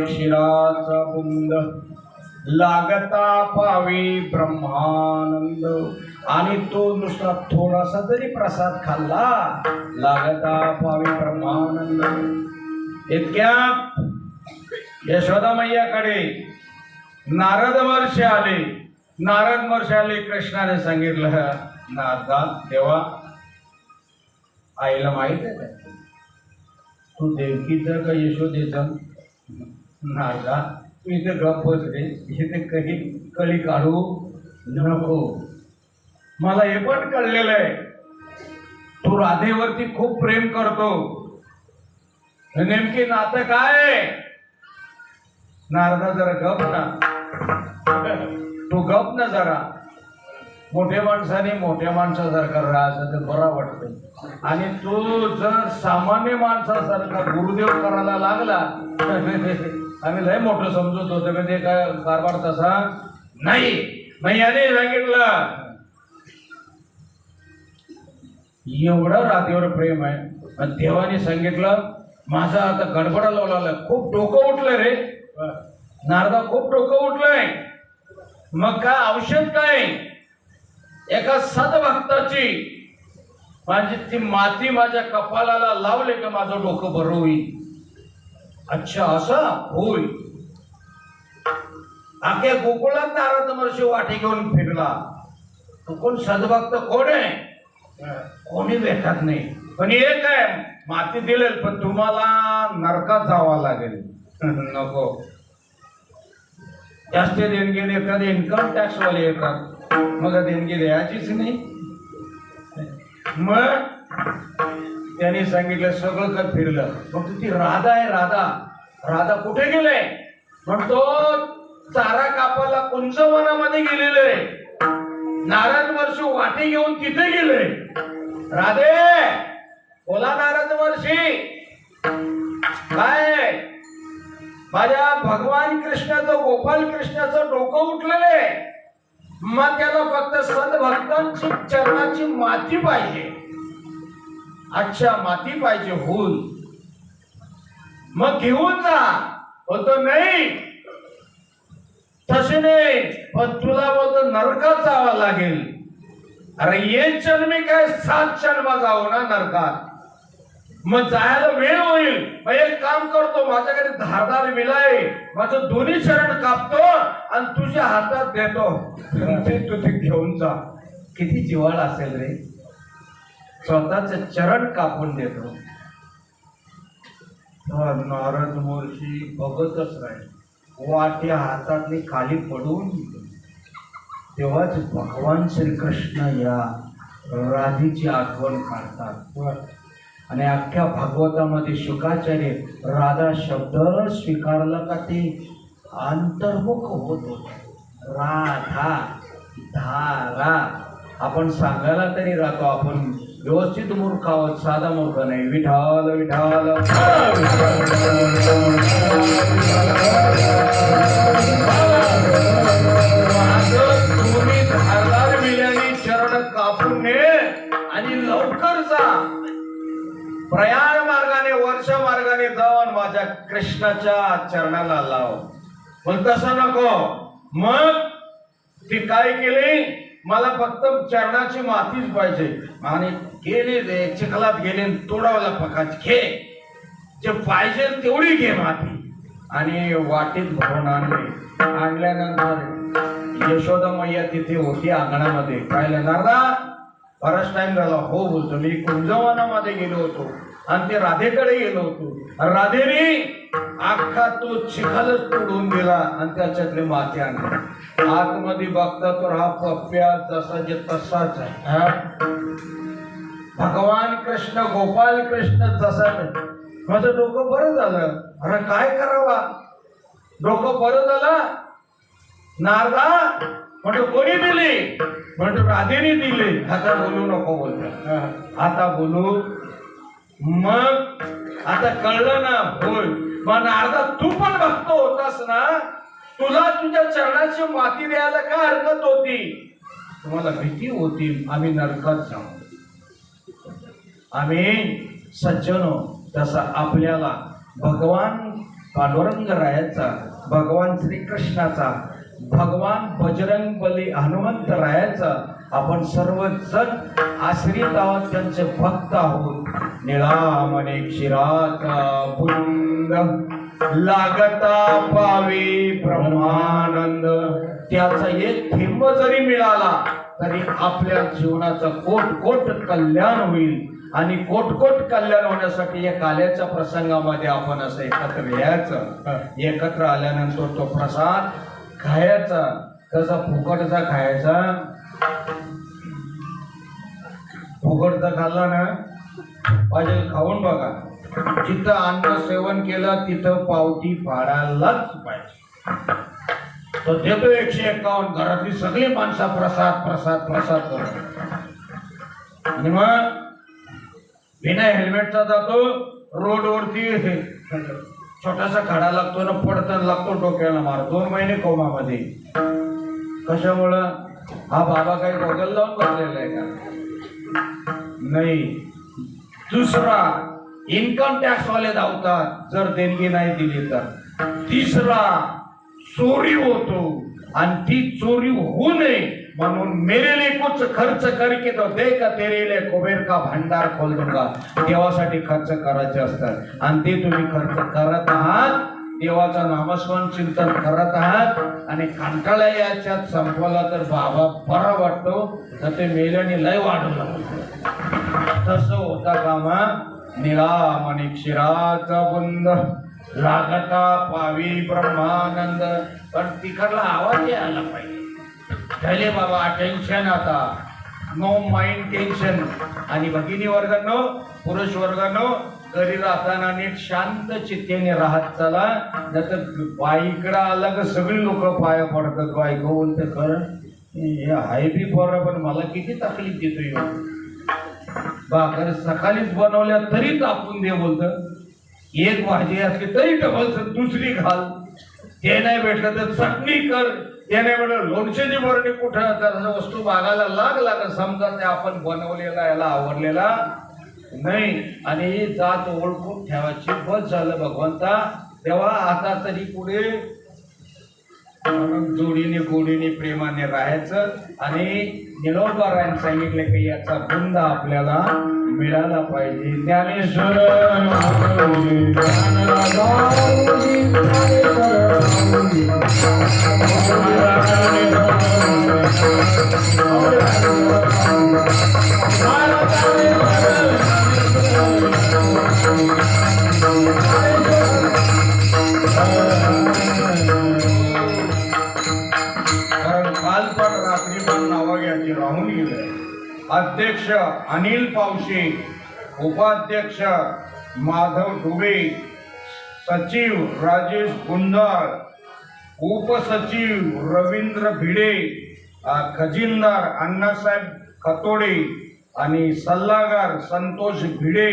क्षीराचा बुंद लागता पावी ब्रह्मानंद. आणि तो नुसता थोडासा जरी प्रसाद खाल्ला लागता पावी ब्रह्मानंद. इतक्यात यशोदा मैयाकडे नारद महर्षी आले. नारद महर्षी आले, कृष्णाने सांगितलं, नारदा तेव्हा आईला माहित आहे का तू देवकीचा का यशोदेचा? नारदा तू इथे गप्प बस रे, इथे काही कळी काढू नको. मला हे पण कळलेलं आहे तू राधेवरती खूप प्रेम करतो. नेमकी नातं काय आहे? नारदा जरा गप ना, तू गप ना जरा. मोठ्या माणसाने मोठ्या माणसासारखा राहायचं तर बरा वाटतं. आणि तू जर सामान्य माणसासारखा गुरुदेव करायला लागला आम्ही लय मोठं समजत होतं का ते काय कारभार तसा नाही. मग याने सांगितलं एवढं राधेवर प्रेम आहे. आणि देवाने सांगितलं माझा आता गडबडा लावला, खूप डोकं उठलं रे नारदा, खूप डोकं उठलंय. मग काय औषध काय? एका सद्भक्ताची माझी ती माती माझ्या कपालाला लावले का माझं डोकं बरं होईल. अच्छा असं होय. अख्या गोकुळात नारद महर्षी वाटी घेऊन फिरला. तो कोण सद्भक्त कोण आहे? कोणी भेटत नाही. पण एक आहे, माती दिलेल पण तुम्हाला नरकात जावं लागेल. नको, जास्त देणगी एखादे इन्कम टॅक्स वाले येतात, मग देणगी द्यायचीच नाही. मग त्यांनी सांगितलं सगळं काय फिरलं. मग ती राधा आहे, राधा राधा कुठे गेले? म्हणतो चारा कापाला कुंजवनामध्ये गेलेले. नारद महर्षी वाटी घेऊन तिथे गेले. राधे बोला नारद महर्षी काय? माझ्या भगवान कृष्णाचं गोपाल कृष्णाचं डोकं उठलेलं आहे. मग त्याला फक्त सद्भक्तांची चरणाची माती पाहिजे. अच्छा माती पाहिजे होय, मग घेऊन जा. बोलतो नाही तसे नाही, पण तुला बोलतो नरकात जावं लागेल. अरे ये जन्मी काय 7 जन्म जाऊ ना नरकात. मग जायला वेळ होईल. मग एक काम करतो, माझ्याकडे धारदार विला आहे, माझं दोन्ही चरण कापतो आणि तुझ्या हातात देतो, तू ते घेऊन जा. किती जिव्हाळा असेल रे, स्वतःच चरण कापून देतो. नारद महर्षी बघतच राहील, वाट्या हातातली खाली पडून. तेव्हाच भगवान श्रीकृष्ण या राधेची आठवण काढतात आणि अख्ख्या भागवतामध्ये शुकाचार्य राधा शब्द स्वीकारला का ते अंतर्मुख होत होत. राधा धारा आपण सांगायला तरी राहतो, आपण व्यवस्थित मूर्ख आहोत, साधा मूर्ख नाही. विठाल विठाल तुम्ही धारदार विल्याने चरण कापून ने आणि लवकर जा. प्रयाण मार्गाने वर्ष मार्गाने जाऊन माझ्या कृष्णाच्या चरणाला लाव. पण तसं नको. मग ती काय केली, मला फक्त चरणाची मातीच पाहिजे. आणि गेले चिखलात गेले, तोडावला पकाच घे, जे पाहिजे तेवढी घे माती. आणि वाटीत भरून आणल्यानंतर यशोदा मैया तिथे होती अंगणामध्ये. पाहिलं नारदा, बराच टाइम झाला. हो बोलतो, मी कुंजवनामध्ये गेलो होतो आणि ते राधेकडे गेलो होतो. राधेने अख्खा तो चिखलच तोडून दिला आणि त्याच्यातले माती आणले. आतमध्ये बघता तर हा पप्प्या जसा जे तसाच आहे. भगवान कृष्ण गोपाल कृष्ण जसा. माझं डोकं बरं झालं. अरे काय करावा, डोकं बरं झालं. नारदा म्हणतो कोणी दिली, म्हणतो राधेने दिली. आता बोलू नको बोलतो, आता बोलू. मग आता कळलं ना. होय. मग नारदा तू पण भक्त होतास ना, तुला तुझ्या चरणाची माती द्यायला काय हरकत होती. तुम्हाला भीती होती आम्ही नरकात जाऊ. आम्ही सज्जनो, तसा आपल्याला भगवान पांडुरंग रायाचा, भगवान श्रीकृष्णाचा, भगवान बजरंग बली हनुमंत रायाचा आपण सर्वजण आश्रित आहोत, त्यांचे भक्त आहोत. निळामणे क्षीराचा पुंद लागता पावे ब्रह्मानंद. त्याचा एक थेंब जरी मिळाला तरी आपल्या जीवनाचं कोट कल्याण होईल. आणि कोट कल्याण होण्यासाठी या काल्याच्या प्रसंगामध्ये आपण असं एकत्र यायचं. एकत्र आल्यानंतर तो प्रसाद खायचा. कसा फुकटचा खायचा, फुकटचा खाल्ला ना पाहिजे खाऊन बघा. जिथं अन्न सेवन केलं तिथं पावती फाडायलाच पाहिजे. तो देतो 151, घरातली सगळी माणसं प्रसाद प्रसाद प्रसाद करतो. आणि मग बिना हेल्मेटचा जातो रोडवरती, छोटासा खडा लागतो ना, पडताना लागतो डोक्याला मार. 2 महिने कोमामध्ये. कशामुळं? हा बाबा काही गॉगल लावून बसलेला आहे का? नाही. दुसरा, इन्कम टॅक्स वाले धावतात जर देणगी नाही दिली तर. तिसरा, चोरी होतो आणि ती चोरी होऊ नये म्हणून मेरे लिए कुछ खर्च करके तो दे का तेरे लिए कुबेर का भंडार खोल दूंगा. देवासाठी खर्च करायचे असतात आणि ते तुम्ही खर्च करत आहात. देवाचं नामस्मरण चिंतन करत आहात आणि कंटाळा याच्यात संपवला तर बाबा बरा वाटतो, तर ते मेल्याने लय वाढवलं. तसं होता कामा. निळामणी क्षीराचा बुंद लागता पावी ब्रह्मानंद. पण तिकडला आवाज यायला पाहिजे. झाले बाबा टेन्शन, आता नो माइंड टेन्शन. आणि भगिनी वर्गांनो, पुरुष वर्गांनो, घरी राहताना नीट शांत चित्तेने राहत चला. नाहीतर बाईकडं आला का सगळी लोक पाया पडतात. बायको बोलते खरं हे हाय बी पोरं, पण मला किती तकलीफ देतो. भाकर सकाळीच बनवल्या तरी तापून दे बोलतं. एक भाजी असली तरी डबल दुसरी घाल. ते नाही भेटलं तर चटणी कर. ते नाही म्हटलं लोणच्याची बरणी कुठं, तर वस्तू मागायला लागला तर समजा ते आपण बनवलेला याला आवडलेला नाही. आणि जात ओळखून ठेवायची. बस झालं भगवंता. तेव्हा आता तरी पुढे जोडीने गोडीने प्रेमाने राहायचं. आणि निळोबारायने सांगितलं की याचा बुंद आपल्याला मिळाला पाहिजे. ज्ञानेश्वर माऊली, ज्ञानराजा माऊली, ज्ञानेश्वर माऊली, कारण काल पण रात्री पण नावा घ्यायची राहून गेले. अध्यक्ष अनिल पावशे, उपाध्यक्ष माधव डुबे, सचिव राजेश गुंजाळ, उपसचिव रवींद्र भिडे, खजिनदार अण्णासाहेब खतोडे आणि सल्लागार संतोष भिडे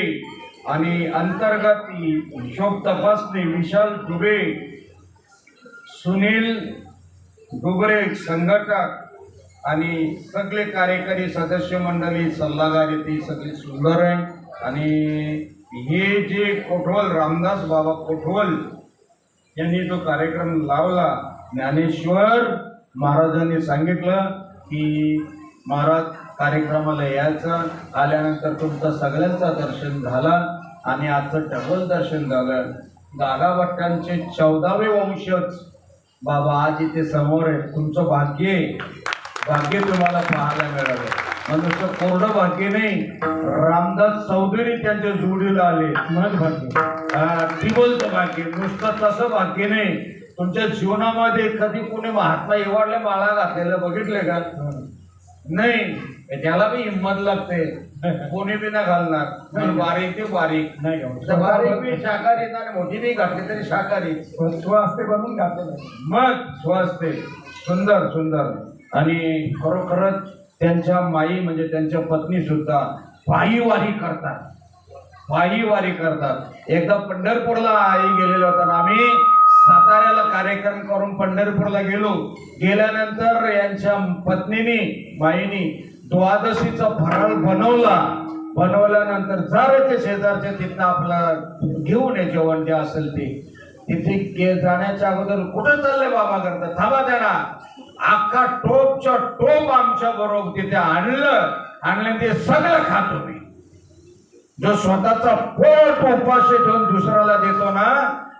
आणि अंतर्गत हिशोब तपासणी विशाल दुबे, सुनील डुबरे संघटक आणि सगळे कार्यकारी सदस्य मंडळी सल्लागार ती सगळी सुंदर आहे. आणि हे जे कोठवल रामदास बाबा कोठवल यांनी जो कार्यक्रम लावला, ज्ञानेश्वर महाराजांनी सांगितलं की महाराज कार्यक्रमाला यायचं, आल्यानंतर तुमचं सगळ्यांचं दर्शन झालं आणि आजचं डबल दर्शन झालं. दादा भट्टांचे 14वे वंशज बाबा आज इथे समोर आहे. तुमचं भाग्य तुम्हाला पाहायला मिळालं. नुसतं कोरडं भाग्य नाही, रामदास चौधरी त्यांच्या जोडीला आले म्हणून भाग्य. ती बोलतो भाग्य, नुसतं तसं भाग्य नाही. तुमच्या जीवनामध्ये कधी कोणी महात्मा एवढल्या माळा घातलेलं बघितले का? नाही. त्याला बी हिंमत लागते, कोणी बी नाही घालणार. बारीक ते बारीक नाही, बारीक बी शाकाहारी नाही, मोठी बी घातली तरी शाकाहारी स्वस्ते बनवून घातलं. मग स्वस्ते सुंदर सुंदर. आणि खरोखरच त्यांच्या माई म्हणजे त्यांच्या पत्नी सुद्धा पायीवारी करतात. एकदा पंढरपूरला आई गेलेलो होता ना, आम्ही साताऱ्याला कार्यक्रम करून पंढरपूरला गेल्यानंतर यांच्या पत्नीने माईनी द्वादशीचा फराळ बनवल्यानंतर जरा शेजारच्या तिथं आपलं घेऊन ये जेवण जे असेल ते. तिथे जाण्याच्या अगोदर कुठं चाललंय बाबा करता, थांबा त्यांना अख्खा टोपच्या टोप आमच्या बरोबर तिथे आणलं ते सगळं खातो मी. जो स्वतःचा पोट उपाशी ठेवून दुसऱ्याला देतो ना,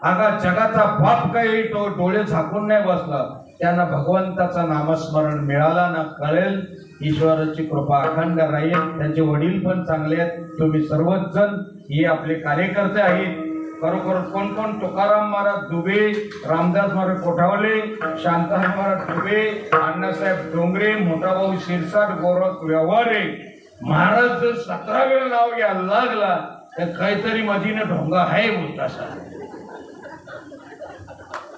अगा जगाचा बाप काही तो डोळे झाकून नाही बसला, त्यांना भगवंताचं नामस्मरण मिळाला ना, कळेल ईश्वराची कृपा अखंड राहील. त्यांचे वडील पण चांगले आहेत. तुम्ही सर्वच जण हे आपले कार्यकर्ते आहेत. खरोखर कोण कोण? तुकाराम महाराज दुबे, रामदास महाराज कोठावले, शांताराम महाराज दुबे, अण्णासाहेब डोंगरे, मोठा भाऊ शिरसाट, गोरख व्यवहारे. महाराज जर 17 वेळ नाव घ्यायला लागला तर काहीतरी मधीने ढोंगा आहे बोलतासा.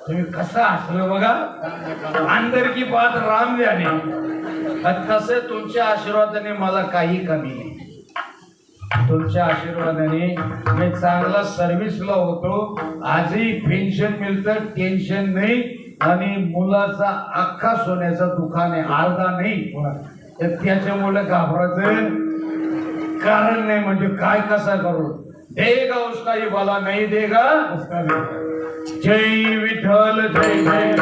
तुम्ही कसं असलं बघा, अंदर की बात राम जाने. तसे तुमच्या आशीर्वादाने मला काही कमी नाही. तुमच्या आशीर्वादाने मी चांगला सर्व्हिसला होतो. आजही पेन्शन मिळतं, टेन्शन नाही. आणि मुलाचा अख्खा सोन्याचा दुकान आहे, अर्धा नाही. तर त्याच्यामुळे घाबरायचं कारण नाही. म्हणजे काय कसा करू, देगा उसका ही भला नाही देगा उसका भी. जय विठ्ठल जय जय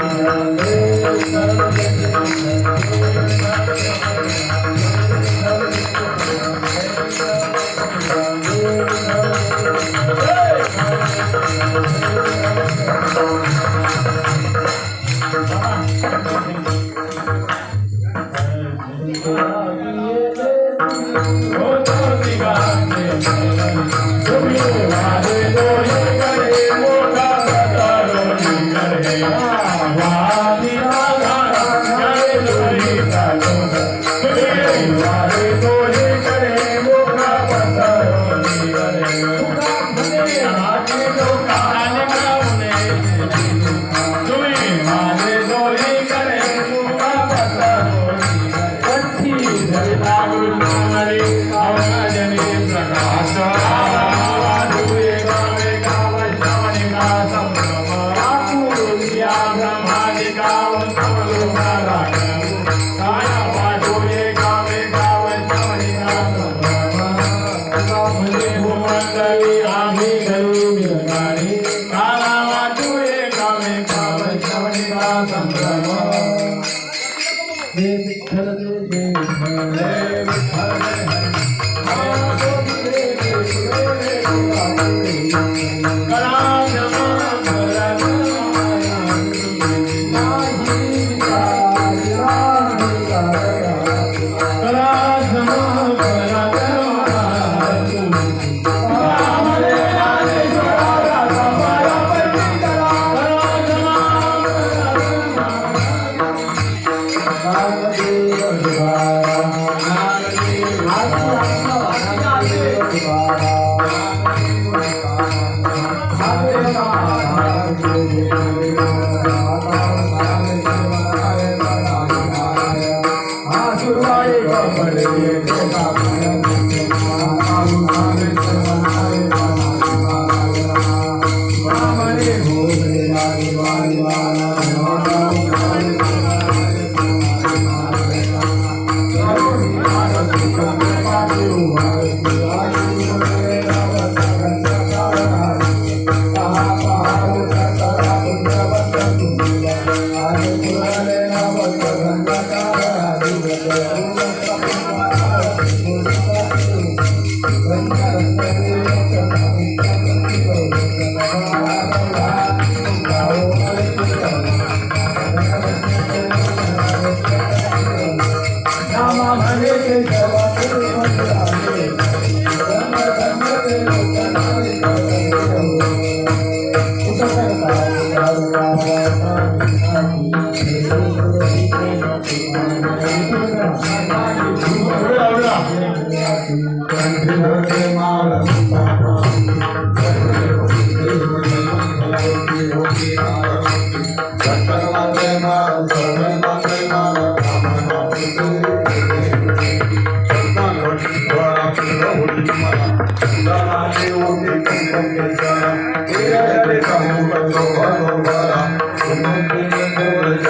आम्ही Thank you.